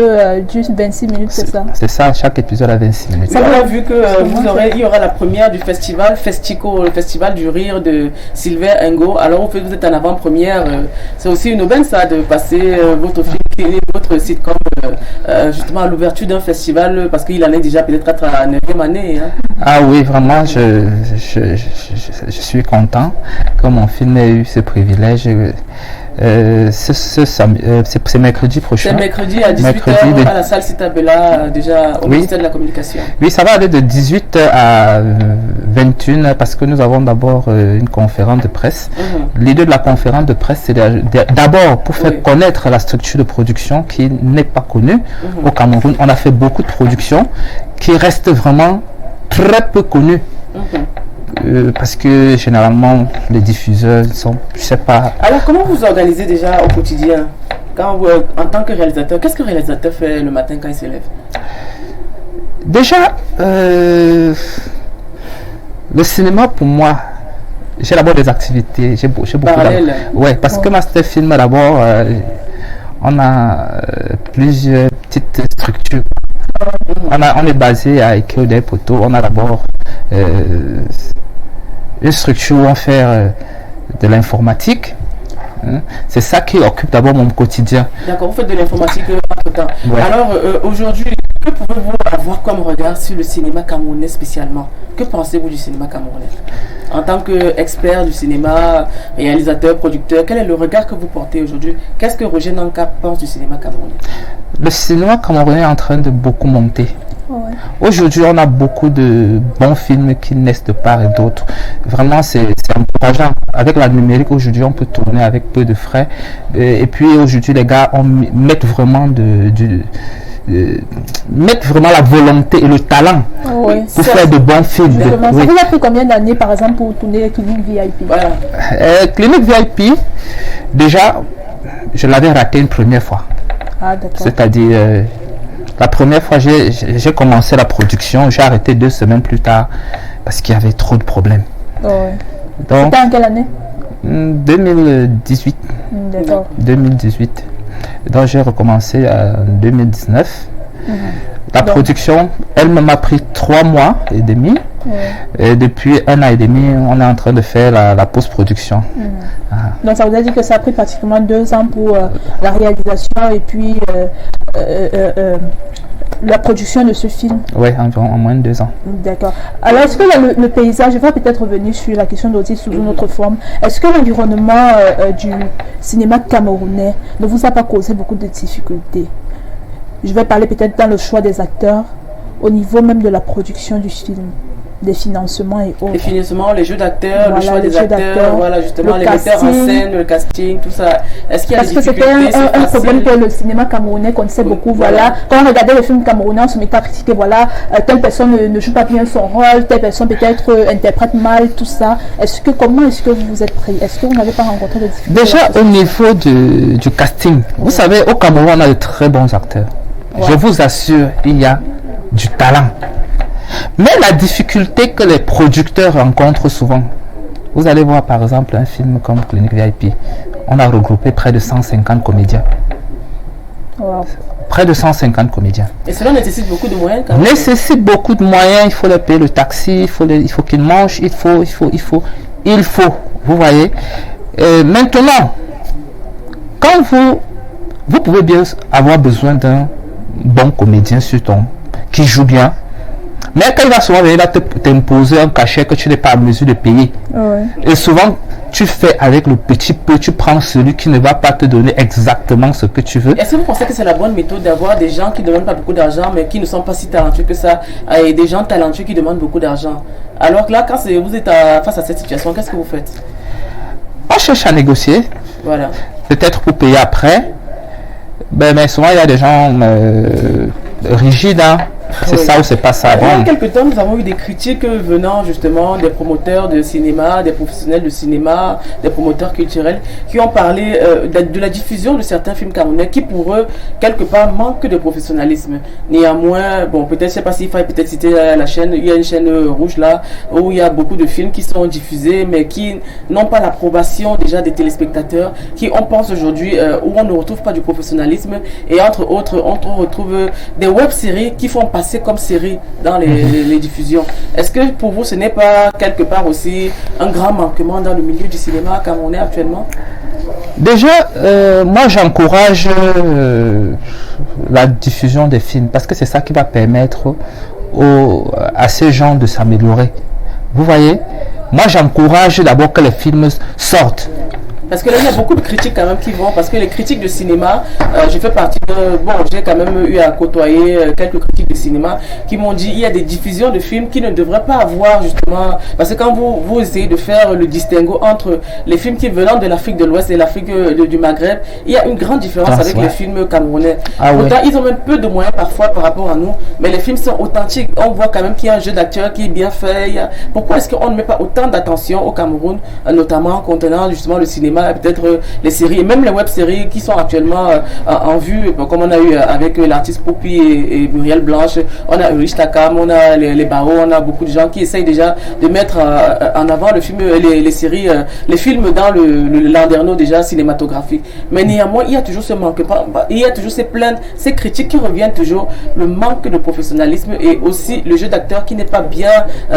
Speaker 2: dure 26 minutes, c'est ça?
Speaker 4: C'est ça, chaque épisode a 26 minutes.
Speaker 3: Ça, on a vu que il y aura la première du festival Festico, le festival du rire de Sylvain Engo. Alors vous êtes en avant-première. C'est aussi une aubaine ça de passer votre film, votre sitcom justement à l'ouverture d'un festival parce qu'il en est déjà peut-être à la 9e année. Hein. Ah
Speaker 4: oui, vraiment, je suis content que mon film ait eu ce privilège. C'est mercredi prochain. C'est mercredi à 18h
Speaker 3: à la salle Citabella, déjà au ministère de la Communication.
Speaker 4: Oui, ça va aller de 18h à 21h parce que nous avons d'abord une conférence de presse. L'idée de la conférence de presse, c'est d'abord pour faire connaître la structure de production qui n'est pas connue au Cameroun. On a fait beaucoup de productions qui restent vraiment très peu connues. Parce que généralement les diffuseurs sont, je sais pas.
Speaker 3: Alors comment vous organisez déjà au quotidien quand vous, en tant que réalisateur, qu'est-ce que le réalisateur fait le matin quand il se lève?
Speaker 4: Déjà, le cinéma pour moi, j'ai d'abord des activités, j'ai beaucoup
Speaker 3: parallèles.
Speaker 4: Ouais, parce que Master Film d'abord, on a plusieurs petites structures. On est basé à Ikeo des Poteaux. On a d'abord une structure où on fait de l'informatique. C'est ça qui occupe d'abord mon quotidien.
Speaker 3: D'accord, vous faites de l'informatique entre-temps. Ouais. Alors aujourd'hui, que pouvez-vous avoir comme regard sur le cinéma camerounais spécialement? Que pensez-vous du cinéma camerounais? En tant qu'expert du cinéma, réalisateur, producteur, quel est le regard que vous portez aujourd'hui? Qu'est-ce que Roger Nanka pense du cinéma camerounais?
Speaker 4: Le cinéma camerounais est en train de beaucoup monter. Aujourd'hui, on a beaucoup de bons films qui naissent de part et d'autre. Vraiment, c'est encourageant. Avec la numérique, aujourd'hui, on peut tourner avec peu de frais. Et puis, aujourd'hui, les gars mettent vraiment la volonté et le talent pour faire de bons films.
Speaker 2: Ça vous a pris combien d'années, par exemple, pour tourner Clinique VIP?
Speaker 4: Clinique VIP, déjà, je l'avais raté une première fois. C'est-à-dire... la première fois, j'ai commencé la production, j'ai arrêté 2 semaines plus tard parce qu'il y avait trop de problèmes.
Speaker 2: Donc, c'était en quelle année?
Speaker 4: 2018.
Speaker 2: D'accord.
Speaker 4: 2018. Donc j'ai recommencé en 2019. La production, elle m'a pris 3 mois et demi. Et depuis 1 an et demi, on est en train de faire la post-production.
Speaker 2: Donc ça vous a dit que ça a pris pratiquement 2 ans pour la réalisation et puis la production de ce film?
Speaker 4: Oui, environ en moins de 2 ans.
Speaker 2: D'accord. Alors est-ce que le paysage, je vais peut-être revenir sur la question d'audit sous une autre forme, est-ce que l'environnement du cinéma camerounais ne vous a pas causé beaucoup de difficultés? Je vais parler peut-être dans le choix des acteurs, au niveau même de la production du film, des financements et autres.
Speaker 3: Les financements, les jeux d'acteurs, le choix des acteurs, voilà justement les metteurs en scène, le casting, tout ça. Est-ce qu'il y a
Speaker 2: Parce que c'était un problème que le cinéma camerounais connaissait beaucoup. Voilà. Quand on regardait les films camerounais, on se mettait à critiquer, voilà, telle personne ne joue pas bien son rôle, telle personne peut-être interprète mal, tout ça. Comment est-ce que vous vous êtes pris? Est-ce que vous n'avez pas rencontré des difficultés?
Speaker 4: Déjà au niveau du casting, vous savez, au Cameroun, on a de très bons acteurs. Je vous assure, il y a du talent. Mais la difficulté que les producteurs rencontrent souvent, vous allez voir par exemple un film comme Clinique VIP, on a regroupé près de 150 comédiens. Près de 150 comédiens.
Speaker 3: Et cela nécessite beaucoup de moyens quand même.
Speaker 4: Nécessite beaucoup de moyens, il faut leur payer le taxi, il faut qu'ils mangent, il faut. Vous voyez. Maintenant, quand vous pouvez bien avoir besoin d'un bon comédien sur qui joue bien, mais quand il va souvent venir t'imposer un cachet que tu n'es pas à mesure de payer, et souvent tu fais avec le petit peu, tu prends celui qui ne va pas te donner exactement ce que tu veux.
Speaker 3: Est-ce que vous pensez que c'est la bonne méthode d'avoir des gens qui ne demandent pas beaucoup d'argent mais qui ne sont pas si talentueux que ça, et des gens talentueux qui demandent beaucoup d'argent? Alors que là, quand vous êtes face à cette situation, qu'est-ce que vous faites?
Speaker 4: On cherche à négocier,
Speaker 3: voilà.
Speaker 4: Peut-être pour payer après. Mais souvent il y a des gens rigides, hein. C'est ça ou c'est pas ça.
Speaker 3: Il y a quelques temps, nous avons eu des critiques venant justement des promoteurs de cinéma, des professionnels de cinéma, des promoteurs culturels qui ont parlé de la diffusion de certains films camerounais qui pour eux, quelque part, manquent de professionnalisme. Néanmoins, bon, peut-être, je sais pas s'il fallait peut-être citer la chaîne, il y a une chaîne rouge là où il y a beaucoup de films qui sont diffusés mais qui n'ont pas l'approbation déjà des téléspectateurs, qui on pense aujourd'hui où on ne retrouve pas du professionnalisme et entre autres, on retrouve des web-séries qui font passer comme séries dans les diffusions. Est-ce que pour vous, ce n'est pas quelque part aussi un grand manquement dans le milieu du cinéma camerounais actuellement?
Speaker 4: Déjà, moi j'encourage la diffusion des films parce que c'est ça qui va permettre à ces gens de s'améliorer. Vous voyez, moi j'encourage d'abord que les films sortent.
Speaker 3: Parce que là, il y a beaucoup de critiques quand même qui vont, parce que les critiques de cinéma, je fais partie de... Bon, j'ai quand même eu à côtoyer quelques critiques de cinéma qui m'ont dit il y a des diffusions de films qui ne devraient pas avoir justement... Parce que quand vous essayez de faire le distinguo entre les films qui venant de l'Afrique de l'Ouest et l'Afrique du Maghreb, il y a une grande différence avec les films camerounais. Pourtant, ils ont même peu de moyens parfois par rapport à nous, mais les films sont authentiques. On voit quand même qu'il y a un jeu d'acteurs qui est bien fait. Pourquoi est-ce qu'on ne met pas autant d'attention au Cameroun, notamment contenant justement le cinéma, peut-être les séries et même les web-séries qui sont actuellement en vue, comme on a eu avec l'artiste Poupy et Muriel Blanche, on a Ulrich Takam, on a les Bao, on a beaucoup de gens qui essayent déjà de mettre en avant le film, les séries, les films dans le landerneau déjà cinématographique. Mais néanmoins, il y a toujours ce manque, il y a toujours ces plaintes, ces critiques qui reviennent toujours, le manque de professionnalisme et aussi le jeu d'acteur qui n'est pas bien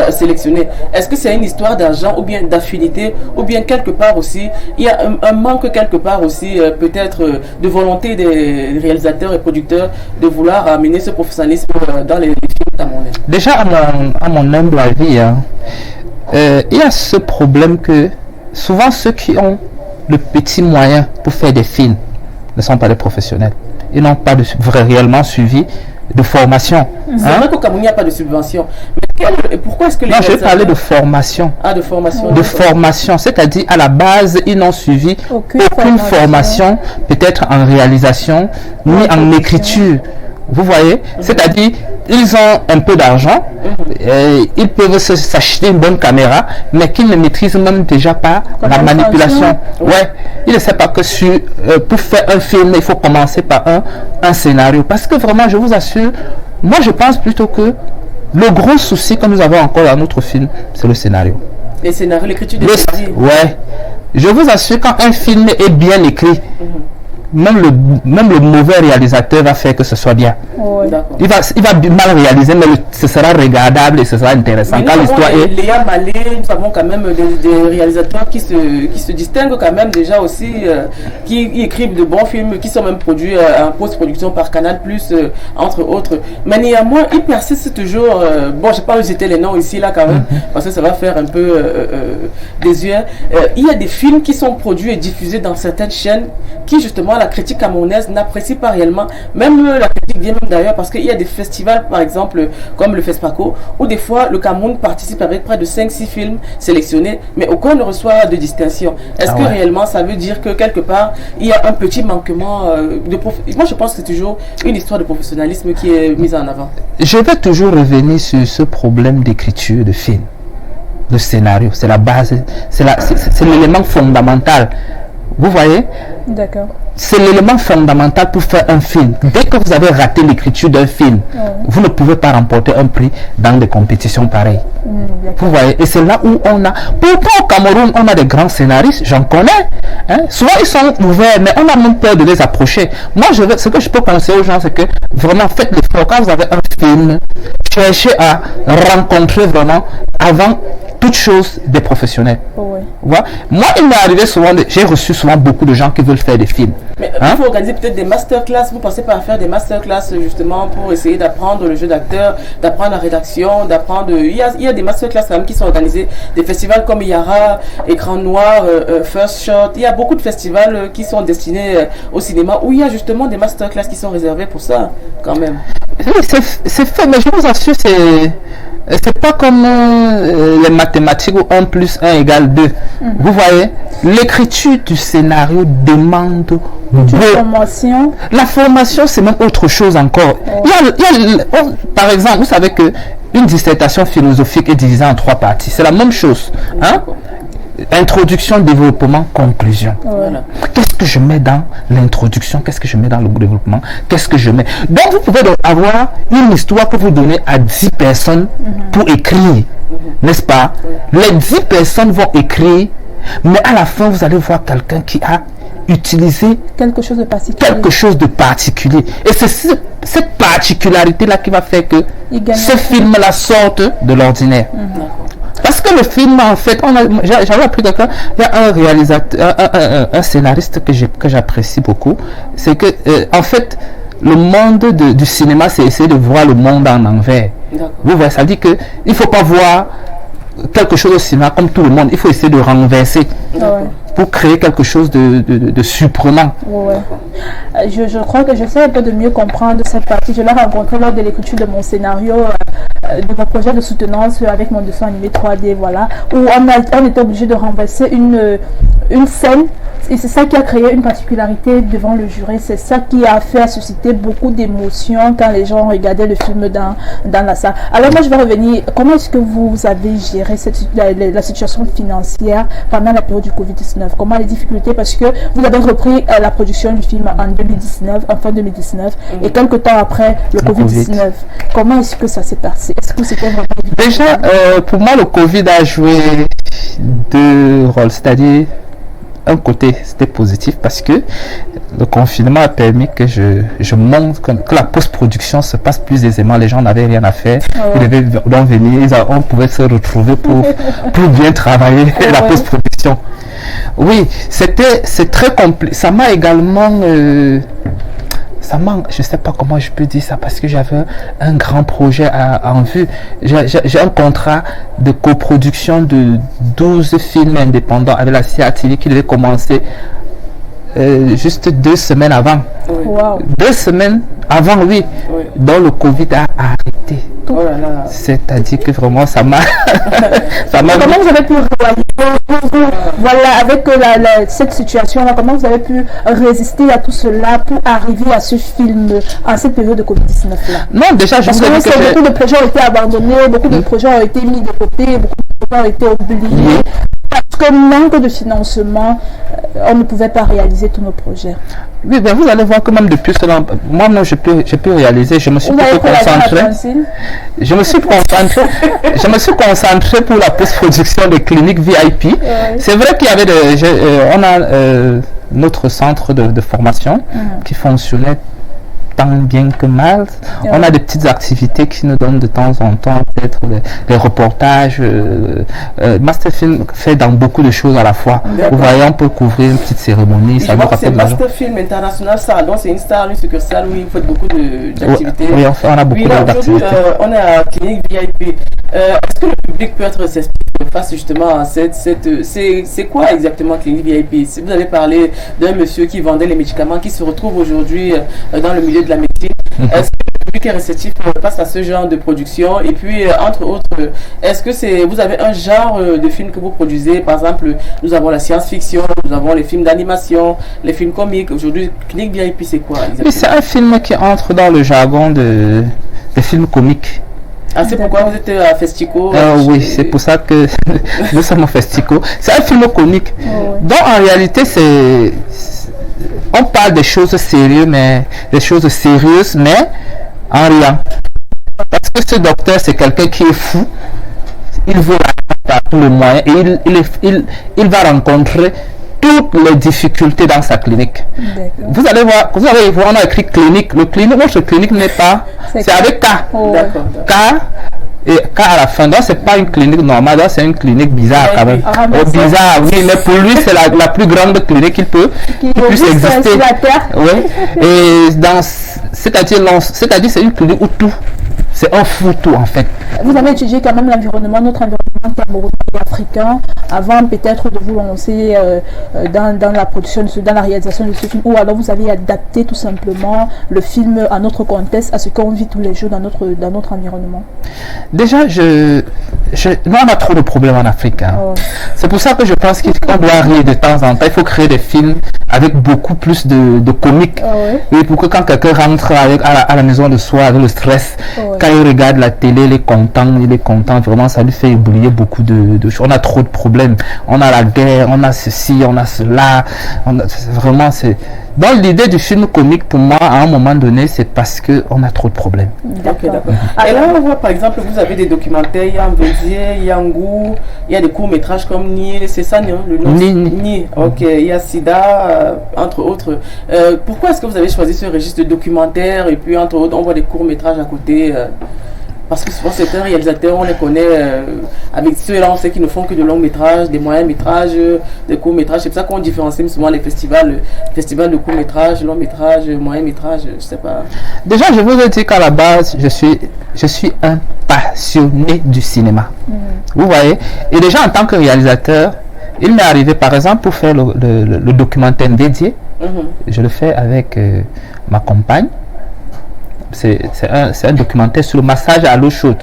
Speaker 3: sélectionné. Est-ce que c'est une histoire d'argent ou bien d'affinité ou bien quelque part aussi, il y a un manque quelque part aussi peut-être de volonté des réalisateurs et producteurs de vouloir amener ce professionnalisme dans les films camerounais?
Speaker 4: Déjà à mon humble avis, il y a ce problème que souvent ceux qui ont le petit moyen pour faire des films ne sont pas des professionnels. Ils n'ont pas réellement suivi de formation.
Speaker 3: C'est vrai qu'au Cameroun, il n'y a pas de subvention. Mais pourquoi est-ce que les...
Speaker 4: Non, je vais parler de formation.
Speaker 3: Ah, de formation.
Speaker 4: De formation. C'est-à-dire, à la base, ils n'ont suivi aucune formation, peut-être en réalisation, ni en écriture. Vous voyez? C'est-à-dire, ils ont un peu d'argent, ils peuvent s'acheter une bonne caméra, mais qu'ils ne maîtrisent même déjà pas la manipulation. Ouais, ils ne savent pas que pour faire un film, il faut commencer par un scénario. Parce que vraiment, je vous assure, moi je pense plutôt que le gros souci que nous avons encore dans notre film, c'est le scénario.
Speaker 3: Les scénarios, l'écriture des scénarios.
Speaker 4: Ouais, je vous assure, quand un film est bien écrit, même le mauvais réalisateur va faire que ce soit bien. Il va mal réaliser, mais ce sera regardable et ce sera intéressant.
Speaker 3: Mais
Speaker 4: quand l'histoire est...
Speaker 3: Léa Malé, nous avons quand même des réalisateurs qui se distinguent quand même déjà aussi, qui écrivent de bons films, qui sont même produits en post-production par Canal+, entre autres. Mais néanmoins, ils persistent toujours. Bon, je ne vais pas citer les noms ici, là, quand même, parce que ça va faire un peu des yeux. Il y a des films qui sont produits et diffusés dans certaines chaînes qui, justement, la critique camerounaise n'apprécie pas réellement. Même la critique vient même d'ailleurs parce qu'il y a des festivals, par exemple, comme le FESPACO, où des fois, le Cameroun participe avec près de 5-6 films sélectionnés, mais aucun ne reçoit de distinction. Est-ce que réellement, ça veut dire que quelque part, il y a un petit manquement Moi, je pense que c'est toujours une histoire de professionnalisme qui est mise en avant.
Speaker 4: Je vais toujours revenir sur ce problème d'écriture de film. Le scénario, c'est la base, c'est l'élément fondamental. Vous voyez?
Speaker 5: D'accord.
Speaker 4: C'est l'élément fondamental pour faire un film. Dès que vous avez raté l'écriture d'un film, vous ne pouvez pas remporter un prix dans des compétitions pareilles. Vous voyez? Et c'est là où on a... Pourtant au Cameroun, on a des grands scénaristes, j'en connais. Souvent ils sont ouverts, mais on a même peur de les approcher. Moi, ce que je peux conseiller aux gens, c'est que vraiment faites l'effort. Quand vous avez un film, cherchez à rencontrer vraiment, avant toute chose, des professionnels. Voilà. Moi, il m'est arrivé souvent, j'ai reçu souvent beaucoup de gens qui veulent faire des films.
Speaker 3: Mais il faut organiser peut-être des masterclass. Vous pensez pas à faire des masterclass justement pour essayer d'apprendre le jeu d'acteur, d'apprendre la rédaction, d'apprendre... Il y a des masterclass quand même qui sont organisés, des festivals comme Yara, Écran Noir, First Shot. Il y a beaucoup de festivals qui sont destinés au cinéma où il y a justement des masterclass qui sont réservés pour ça quand même.
Speaker 4: Oui, c'est fait, mais je vous assure, C'est pas comme les mathématiques où 1 plus 1 égale 2. Vous voyez, l'écriture du scénario demande beaucoup.
Speaker 2: Formation.
Speaker 4: La formation, c'est même autre chose encore. Par exemple, vous savez que une dissertation philosophique est divisée en 3 parties. C'est la même chose. Hein? Introduction, développement, conclusion.
Speaker 2: Voilà.
Speaker 4: Qu'est-ce que je mets dans l'introduction? Qu'est-ce que je mets dans le développement? Qu'est-ce que je mets? Donc, vous pouvez donc avoir une histoire que vous donnez à 10 personnes pour écrire. N'est-ce pas? Les 10 personnes vont écrire, mais à la fin, vous allez voir quelqu'un qui a utilisé
Speaker 2: quelque chose de
Speaker 4: particulier. Et c'est cette particularité-là qui va faire que ce film-là sorte de l'ordinaire. Parce que le film, en fait, j'avais appris d'accord, il y a un réalisateur, un scénariste que j'apprécie beaucoup. C'est que, en fait, le monde du cinéma, c'est essayer de voir le monde en envers. Vous voyez, ça veut dire qu'il ne faut pas voir quelque chose au cinéma comme tout le monde. Il faut essayer de renverser pour créer quelque chose de surprenant.
Speaker 2: Je crois que j'essaie un peu de mieux comprendre cette partie. Je l'ai rencontré lors de l'écriture de mon scénario, de mon projet de soutenance avec mon dessin animé 3D, voilà, où on était obligé de renverser une scène. Et c'est ça qui a créé une particularité devant le jury. C'est ça qui a fait susciter beaucoup d'émotions quand les gens regardaient le film dans la salle. Alors moi, je vais revenir. Comment est-ce que vous avez géré la situation financière pendant la période du Covid-19? Comment les difficultés? Parce que vous avez repris la production du film en 2019, en fin 2019, et quelques temps après le Covid-19. Comment est-ce que ça s'est passé? Est-ce que c'était vraiment difficile?
Speaker 4: Déjà, pour moi, le Covid a joué 2 rôles. C'est-à-dire, un côté c'était positif parce que le confinement a permis que je montre que la post-production se passe plus aisément. Les gens n'avaient rien à faire, ils devaient donc venir, on pouvait se retrouver pour bien travailler la post-production. Oui, c'est très compliqué. Ça m'a également je sais pas comment je peux dire ça, parce que j'avais un grand projet en vue. J'ai un contrat de coproduction de 12 films indépendants avec la CATV qui devait commencer juste 2 semaines avant. 2 semaines avant, oui. Donc le Covid a arrêté. C'est-à-dire que vraiment ça m'a
Speaker 2: comment vous avez pu voilà, avec cette situation là, comment vous avez pu résister à tout cela pour arriver à ce film, à cette période de Covid-19 là?
Speaker 4: Non, déjà je vous ai dit que
Speaker 2: beaucoup de projets ont été abandonnés, beaucoup de projets ont été mis de côté, beaucoup de projets ont été oubliés. Parce que manque de financement, on ne pouvait pas réaliser tous nos projets.
Speaker 4: Oui, ben vous allez voir que même depuis cela, moi je peux réaliser. Je me suis plutôt concentré. Je me suis concentré pour la post-production des cliniques VIP. C'est vrai qu'il y avait on a notre centre de formation qui fonctionnait tant bien que mal. On a des petites activités qui nous donnent de temps en temps, peut-être les reportages. Masterfilm fait dans beaucoup de choses à la fois. Vous voyez, on peut couvrir une petite cérémonie. Ça nous rapporte de l'argent.
Speaker 3: Masterfilm International, ça, donc c'est une star, une succursale où il faut beaucoup d'activités.
Speaker 4: Oui, on a beaucoup d'activités.
Speaker 3: On est à Clinique VIP. Est-ce que le public peut être réceptif face justement à c'est quoi exactement Clinique VIP? Si vous avez parlé d'un monsieur qui vendait les médicaments, qui se retrouve aujourd'hui dans le milieu de la médecine, est-ce que le public est réceptif face à ce genre de production? Et puis, entre autres, est-ce que vous avez un genre de film que vous produisez? Par exemple, nous avons la science-fiction, nous avons les films d'animation, les films comiques. Aujourd'hui, Clinique VIP, c'est quoi exactement?
Speaker 4: C'est un film qui entre dans le jargon des films comiques.
Speaker 3: Ah, c'est pourquoi vous êtes à Festico?
Speaker 4: Oui, c'est pour ça que nous sommes à Festico. C'est un film comique. Donc, en réalité, on parle des choses sérieuses, mais en riant. Parce que ce docteur, c'est quelqu'un qui est fou. Il veut par tous les moyens et il va rencontrer toutes les difficultés dans sa clinique. Vous allez voir, on a écrit clinique. Notre clinique n'est pas, c'est avec K. K et K à la fin. Donc c'est pas une clinique normale, donc c'est une clinique bizarre quand même. Bizarre, oui, mais pour lui c'est la plus grande clinique qu'il puisse exister. Oui. Et c'est-à-dire c'est une clinique où tout, c'est un fou tout en fait.
Speaker 2: Vous avez étudié quand même l'environnement, notre environnement cinéma camerounais et africain avant peut-être de vous lancer dans la production, dans la réalisation de ce film, ou alors vous avez adapté tout simplement le film à notre contexte, à ce qu'on vit tous les jours dans notre environnement?
Speaker 4: Déjà, nous on a trop de problèmes en Afrique. Hein. Oh. C'est pour ça que je pense qu'on doit rire de temps en temps. Il faut créer des films avec beaucoup plus de comique. Oh, oui. Et pour que quand quelqu'un rentre à la maison de soi avec le stress, oh, quand il regarde la télé, il est content, vraiment ça lui fait oublier beaucoup de choses. On a trop de problèmes. On a la guerre, on a ceci, on a cela. Vraiment, c'est... Donc l'idée du film comique pour moi à un moment donné c'est parce qu'on a trop de problèmes.
Speaker 3: D'accord. Et là on voit par exemple vous avez des documentaires, il y a Mbédié, il y a Ngou, il y a des courts-métrages comme Nié, c'est ça non, le nom? Nié. Ok, il y a Sida, entre autres. Pourquoi est-ce que vous avez choisi ce registre de documentaire et puis entre autres on voit des courts-métrages à côté parce que souvent certains réalisateurs, on les connaît avec ceux-là, on sait qu'ils ne font que de longs métrages, des moyens métrages, des courts métrages. C'est pour ça qu'on différencie souvent les festivals de courts métrages, longs métrages, moyens métrages, je sais pas.
Speaker 4: Déjà, je vous ai dit qu'à la base, je suis un passionné du cinéma. Vous voyez? Et déjà en tant que réalisateur, il m'est arrivé par exemple pour faire le documentaire dédié, je le fais avec ma compagne. C'est un documentaire sur le massage à l'eau chaude.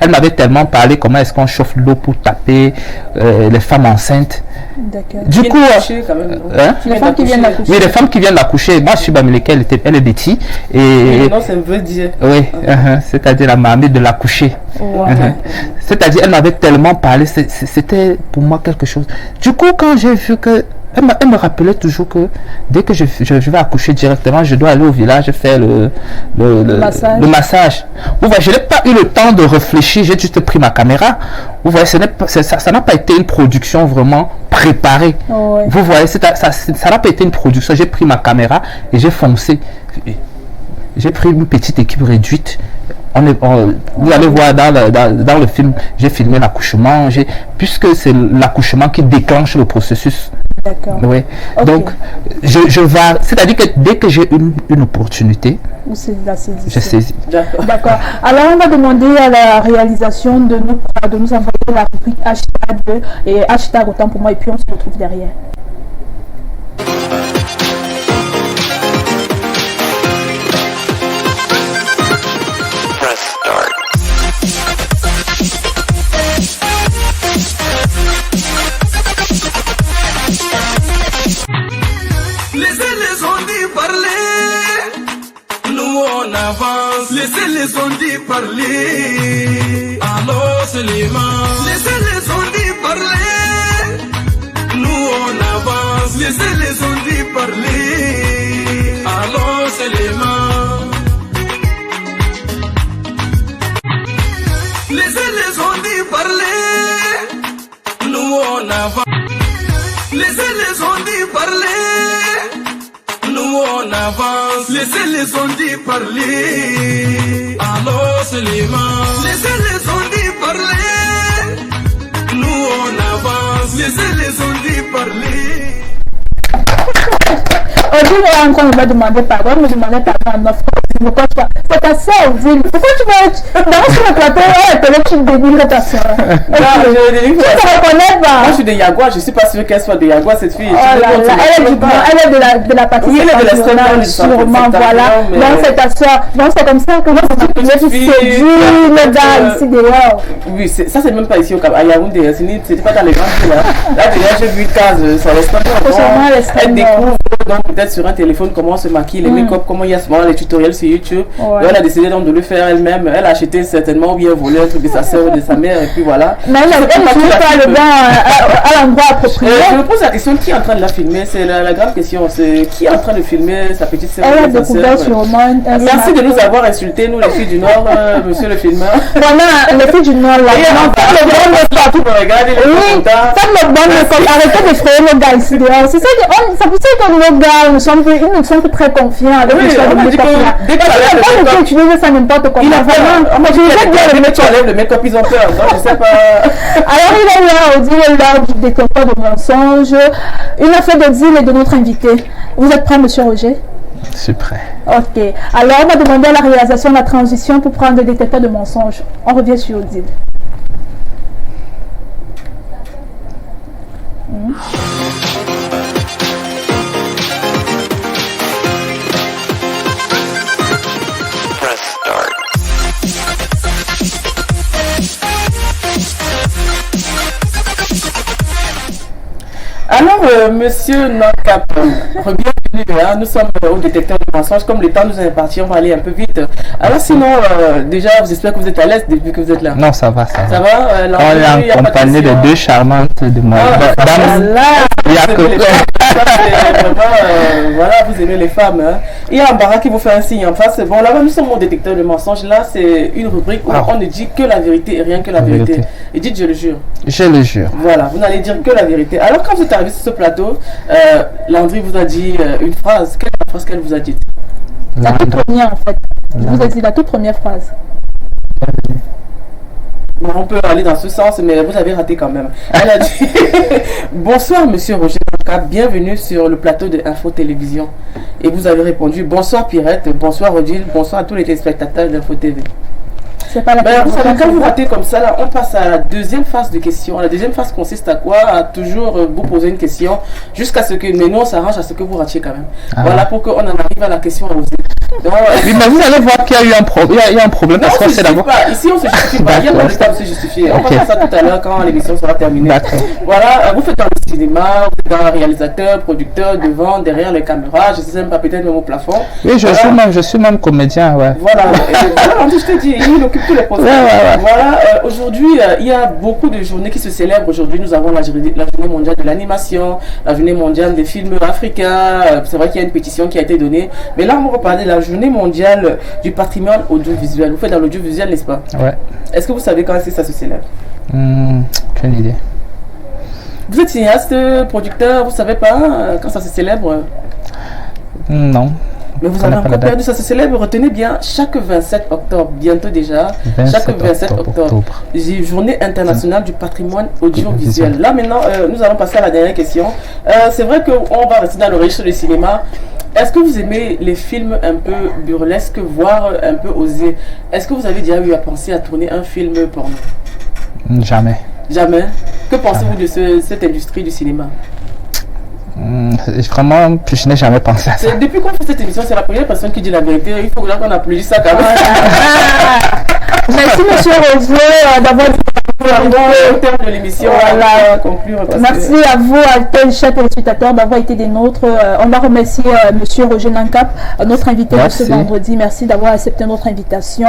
Speaker 4: Elle m'avait tellement parlé comment est-ce qu'on chauffe l'eau pour taper les femmes enceintes.
Speaker 2: D'accord.
Speaker 4: Du coup,
Speaker 2: les femmes qui viennent d'accoucher.
Speaker 4: Oui, les femmes qui viennent d'accoucher. Moi, je suis Bamileke, elle est Betty.
Speaker 3: Et non, ça veut dire.
Speaker 4: Oui, c'est-à-dire la mamie de l'accoucher. C'est-à-dire, elle m'avait tellement parlé. C'était pour moi quelque chose. Du coup, quand j'ai vu que elle me rappelait toujours que dès que je vais accoucher directement, je dois aller au village faire le massage. Vous voyez, je n'ai pas eu le temps de réfléchir, j'ai juste pris ma caméra. Vous voyez, ça n'a pas été une production vraiment préparée. Oh, ouais. Vous voyez, ça n'a pas été une production. J'ai pris ma caméra et j'ai foncé. J'ai pris une petite équipe réduite. Vous allez voir dans le film, j'ai filmé l'accouchement, puisque c'est l'accouchement qui déclenche le processus.
Speaker 2: D'accord.
Speaker 4: Oui. Okay. Donc, je vais, c'est-à-dire que dès que j'ai une opportunité, je saisis.
Speaker 2: D'accord. Alors, on va demander à la réalisation de nous envoyer la rubrique hashtag et hashtag autant pour moi, et puis on se retrouve derrière.
Speaker 5: Laissez les ondits parler. Alors seulement laissez les ondits parler. Nous on avance. Laissez les ondits parler. Alors seulement laissez les ondits parler. Nous on avance. Laissez les ondits parler. Nous on avance. Laissez les ondits parler. Alors seulement laissez les ondits parler. Nous on avance. Laissez les ondits parler.
Speaker 2: Odile est en train de me demander pardon, me demandait pardon à notre pourquoi tu vas. C'est ta soeur, Odile. Pourquoi tu vas. Dans sur le plateau, peut-être tu débiles ta soeur. Tu te reconnais pas.
Speaker 3: Moi je suis de Yagua, je ne suis pas sûre qu'elle soit de Yagua cette fille.
Speaker 2: Oh là là, elle est de la partie.
Speaker 3: Oui, elle est de la
Speaker 2: sûrement, voilà. Donc c'est ta soeur. Donc c'est comme ça que tu séduis le gars ici dehors.
Speaker 3: Oui, ça c'est même pas ici à Yaoundé. C'était pas dans les grandes villes. Là déjà j'ai vu une case sur l'espace. Elle découvre donc peut-être sur un téléphone comment on se maquille, les make-up, comment il y a souvent les tutoriels sur YouTube. Ouais. Et elle a décidé donc de le faire elle-même. Elle a acheté certainement ou bien volé un truc de sa soeur ou de sa mère et puis voilà.
Speaker 2: Mais elle ne trouve pas le gars à l'endroit approprié.
Speaker 3: Je me pose la question, qui est en train de la filmer? C'est la grande question. C'est qui est en train de filmer sa petite soeur?
Speaker 2: Elle a découvert sûrement.
Speaker 3: Merci de nous avoir insultés, nous les filles du Nord, monsieur le filmeur.
Speaker 2: Voilà, les filles du Nord là.
Speaker 3: Regardez les commentaires.
Speaker 2: Arrêtez d'effrayer nos gars ici dehors. C'est ça pour ça que nos gars ils ne sont plus très confiants avec l'histoire de make-up là. Dès que tu utilises ça n'importe comment.
Speaker 3: Il a vraiment. Je vais bien le make-up, ils ont peur. Je sais pas.
Speaker 2: Alors il est là, Odile, l'heure du détecteur de mensonges. Une affaire d'Odile et de notre invité. Vous êtes prêt, monsieur Roger?
Speaker 4: Je suis prêt.
Speaker 2: Ok. Alors on va demander à la réalisation de la transition pour prendre le détecteur de mensonges. On revient sur Odile. week-end.
Speaker 3: Alors, monsieur Nocap, bienvenue. Hein, nous sommes au détecteur de mensonges. Comme le temps nous est imparti, on va aller un peu vite. Alors, sinon, déjà, j'espère que vous êtes à l'aise depuis que vous êtes là.
Speaker 4: Non, ça va, ça va.
Speaker 3: Ça va
Speaker 4: On est en compagnie de deux charmantes demoiselles. Il y a que...
Speaker 3: voilà, vous aimez les femmes. Hein. Il y a un barak qui vous fait un signe en face. Bon, là-bas, nous sommes au détecteur de mensonges. Là, c'est une rubrique où on ne dit que la vérité et rien que la vérité. Et dites, je le jure.
Speaker 4: Je le jure.
Speaker 3: Voilà, vous n'allez dire que la vérité. Alors, quand vous êtes arrivé sur ce plateau, Landry vous a dit une phrase. Quelle est la phrase qu'elle vous a dite?
Speaker 2: La toute première, en fait. Je vous ai dit la toute première phrase.
Speaker 3: Bon, on peut aller dans ce sens, mais vous avez raté quand même. Elle a dit bonsoir, monsieur Roger Nocap, bienvenue sur le plateau de Info Télévision. Et vous avez répondu bonsoir, Pirette, bonsoir, Odile, bonsoir à tous les téléspectateurs d'Info TV.
Speaker 2: C'est pas la
Speaker 3: Ben, vous savez, quand vous ratez comme ça, là, on passe à la deuxième phase de questions. La deuxième phase consiste à quoi? À toujours vous poser une question jusqu'à ce que, mais nous on s'arrange à ce que vous ratiez quand même. Voilà, pour qu'on en arrive à la question à oser. Donc,
Speaker 4: oui, mais vous allez voir qu'il y a eu un problème. Il y a un problème parce que c'est d'abord.
Speaker 3: Ici, on se justifie pas. Il n'y a pas de temps de se justifier. On va faire ça tout à l'heure quand l'émission sera terminée. Voilà, vous faites dans le cinéma, vous êtes dans réalisateur, producteur, devant, derrière les caméras, je sais même pas, peut-être même au plafond.
Speaker 4: Oui, je suis même comédien, ouais.
Speaker 3: Voilà, voilà, je te dis, il occupe tous les postes. Voilà, aujourd'hui, il y a beaucoup de journées qui se célèbrent. Aujourd'hui, nous avons la journée mondiale de l'animation, la journée mondiale des films africains. C'est vrai qu'il y a une pétition qui a été donnée. Mais là, on va parler de la journée mondiale du patrimoine audiovisuel. Vous faites dans l'audiovisuel, n'est-ce pas?
Speaker 4: Ouais.
Speaker 3: Est-ce que vous savez quand est-ce que ça se célèbre?
Speaker 4: Aucune idée.
Speaker 3: Vous êtes cinéaste, producteur, vous savez pas quand ça se célèbre?
Speaker 4: Non.
Speaker 3: Mais vous avez encore perdu, ça se célèbre, retenez bien, chaque 27 octobre, bientôt déjà, chaque 27 octobre, journée internationale du patrimoine audiovisuel. Là maintenant, nous allons passer à la dernière question. C'est vrai qu'on va rester dans le registre du cinéma. Est-ce que vous aimez les films un peu burlesques, voire un peu osés? Est-ce que vous avez déjà eu à penser à tourner un film porno?
Speaker 4: Jamais.
Speaker 3: Jamais. Que pensez-vous de cette industrie du cinéma?
Speaker 4: Vraiment, je n'ai jamais pensé à ça.
Speaker 3: Depuis qu'on fait cette émission, c'est la première personne qui dit la vérité. Il faut qu'on applaudisse ça quand même.
Speaker 2: Merci, monsieur Roger, d'avoir dit
Speaker 3: au terme de l'émission. Voilà, conclure.
Speaker 2: Merci à vous, à tous les chers téléspectateurs, d'avoir été des nôtres. On va remercier monsieur Roger Nocap, notre invité de ce vendredi. Merci d'avoir accepté notre invitation.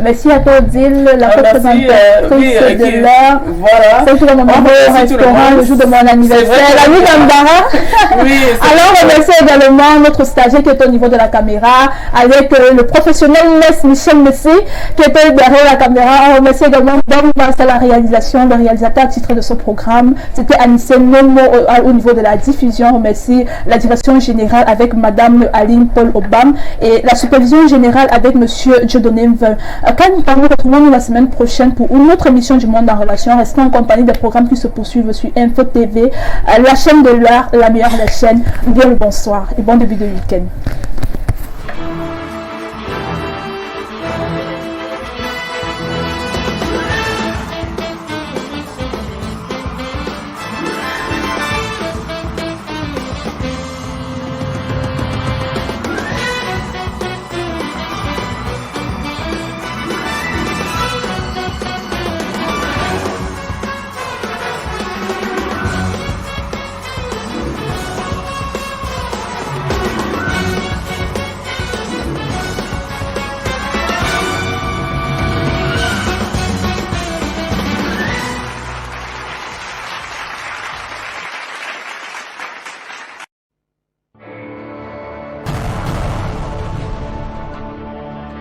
Speaker 2: Merci à toi, Odile, la représentatrice de l'heure.
Speaker 3: Voilà.
Speaker 2: C'est tout le moment au restaurant le jour de mon anniversaire. La nuit d'Ambara.
Speaker 3: Oui.
Speaker 2: Alors, remercie également notre stagiaire qui est au niveau de la caméra, avec le professionnel Michel Messi qui était derrière la caméra. On remercie également Dom à la réalisation, le réalisateur titre de ce programme. C'était Anissé Nomo au niveau de la diffusion. On remercie la direction générale avec Madame Aline Paul Obam et la supervision générale avec Monsieur Dieudonné Mvin. Quand nous retrouvons la semaine prochaine pour une autre émission du Monde en relation, restons en compagnie des programmes qui se poursuivent sur Info TV, la chaîne de l'heure, la meilleure des chaînes. Bien le bonsoir et bon début de week-end.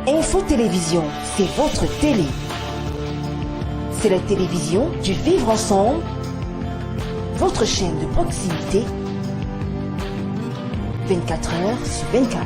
Speaker 1: Info Télévision, c'est votre télé. C'est la télévision du vivre ensemble, votre chaîne de proximité, 24 heures sur 24.